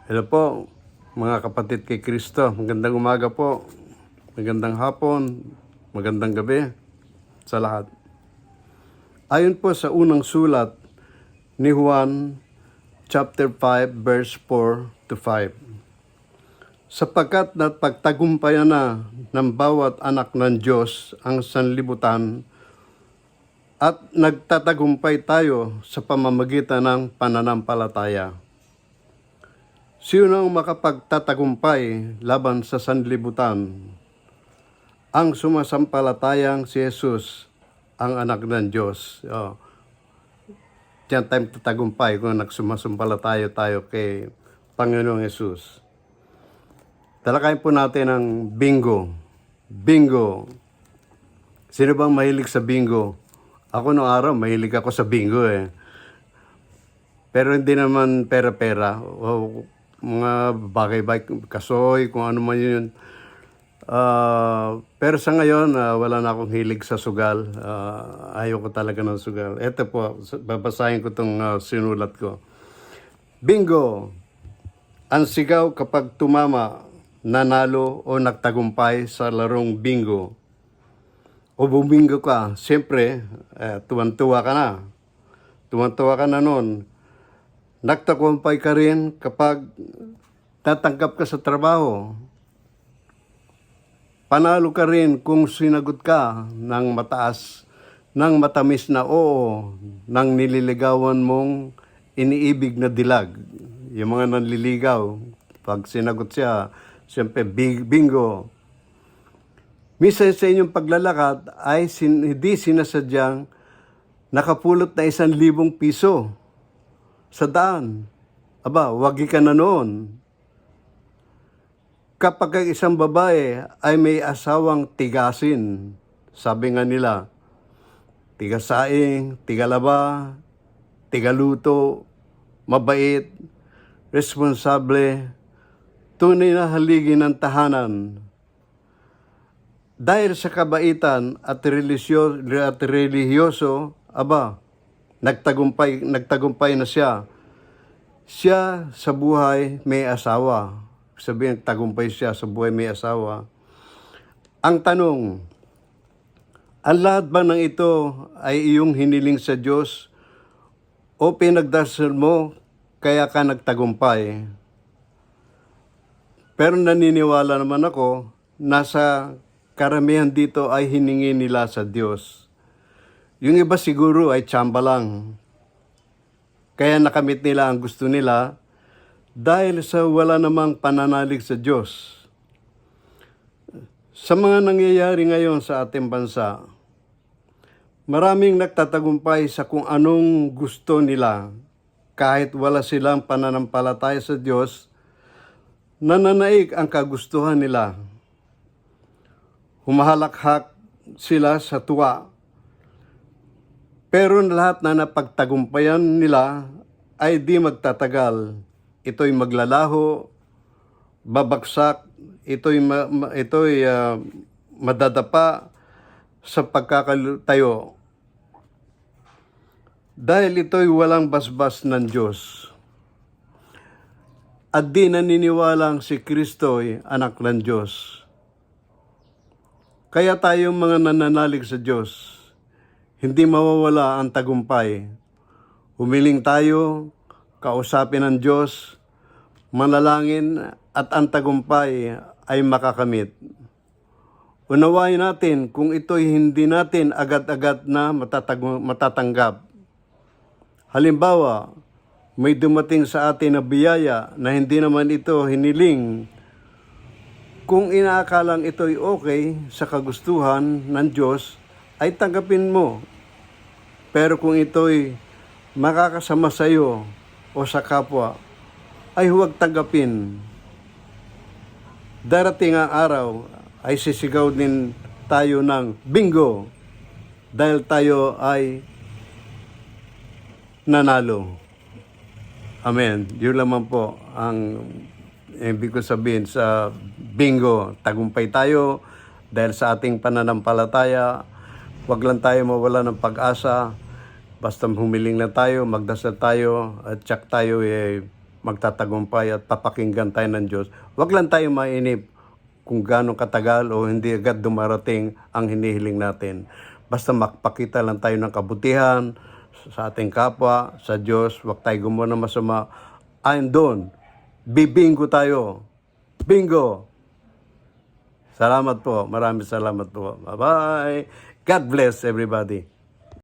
Hello po, mga kapatid kay Kristo. Magandang umaga po, magandang hapon, magandang gabi sa lahat. Ayon po sa unang sulat ni Juan, chapter 5, verse 4 to 5. Sapagkat pagtagumpayan na ng bawat anak ng Diyos ang sanlibutan at nagtatagumpay tayo sa pamamagitan ng pananampalataya. Sino ang makapagtatagumpay laban sa sanlibutan? Ang sumasampalatayang si Jesus, ang anak ng Diyos. Diyan tayo tatagumpay kung nagsumasampalataya tayo kay Panginoong Jesus. Talakayin po natin ang bingo. Bingo. Sino bang mahilig sa bingo? Ako noong araw, mahilig ako sa bingo eh. Pero hindi naman pera-pera. O mga bagay-bagay, kasoy, kung ano man yun. Pero sa ngayon, wala na akong hilig sa sugal. Ayoko talaga ng sugal. Ito po, babasahin ko itong sinulat ko. Bingo! Ang sigaw kapag tumama, nanalo o nagtagumpay sa larong bingo. O buminggo ka, siyempre, tuwan-tuwa ka na. Tuwan-tuwa ka na noon. Nagtagumpay ka rin kapag tatanggap ka sa trabaho. Panalo ka rin kung sinagot ka ng mataas, ng matamis na oo, ng nililigawan mong iniibig na dilag. Yung mga nanliligaw, pag sinagot siya, siyempre bingo. Minsan sa inyong paglalakad ay hindi sinasadyang nakapulot na 1,000 piso sa daan. Aba, wagi ka na noon. Kapag ang isang babae ay may asawang tigasin, sabi nga nila, tigasaing, tigalaba, tigaluto, mabait, responsable, tunay na haligi ng tahanan. Dahil sa kabaitan at relihiyoso, aba, nagtagumpay na siya. Siya sa buhay may asawa. Sabihin, nagtagumpay siya sa buhay may asawa. Ang tanong, ang lahat ba ng ito ay iyong hiniling sa Diyos o pinagdasal mo kaya ka nagtagumpay? Pero naniniwala naman ako, nasa karamihan dito ay hiningi nila sa Diyos. Yung iba siguro ay tsamba lang. Kaya nakamit nila ang gusto nila dahil sa wala namang pananalig sa Diyos. Sa mga nangyayari ngayon sa ating bansa, maraming nagtatagumpay sa kung anong gusto nila kahit wala silang pananampalataya sa Diyos, nananaig ang kagustuhan nila. Humahalakhak sila sa tuwa. Pero lahat na napagtagumpayan nila ay di magtatagal. Ito'y maglalaho, babagsak, ito'y madadapa sa pagkakatayo. Dahil ito'y walang basbas ng Diyos. At di naniniwalang si Kristo'y anak ng Diyos. Kaya tayong mga nananalig sa Diyos, hindi mawawala ang tagumpay. Humiling tayo, kausapin ng Diyos, manalangin at ang tagumpay ay makakamit. Unawain natin kung ito'y hindi natin agad-agad na matatanggap. Halimbawa, may dumating sa atin na biyaya na hindi naman ito hiniling. Kung inaakalang ito'y okay sa kagustuhan ng Diyos, ay tanggapin mo. Pero kung ito'y makakasama sa iyo o sa kapwa, ay huwag tanggapin. Darating ang araw ay sisigaw din tayo ng bingo dahil tayo ay nanalo. Amen. Yun lamang po ang ibig ko sabihin sa bingo. Tagumpay tayo dahil sa ating pananampalataya. Huwag lang tayo mawala ng pag-asa. Basta humiling na tayo, magdasal tayo, at tsak tayo magtatagumpay at papakinggan tayo ng Diyos. Huwag lang tayo mainip kung gaano katagal o hindi agad dumarating ang hinihiling natin. Basta makpakita lang tayo ng kabutihan sa ating kapwa, sa Diyos. Huwag tayo gumawa ng masama. I'm doon. Bibingo tayo. Bingo! Salamat po. Maraming salamat po. Bye-bye. God bless everybody.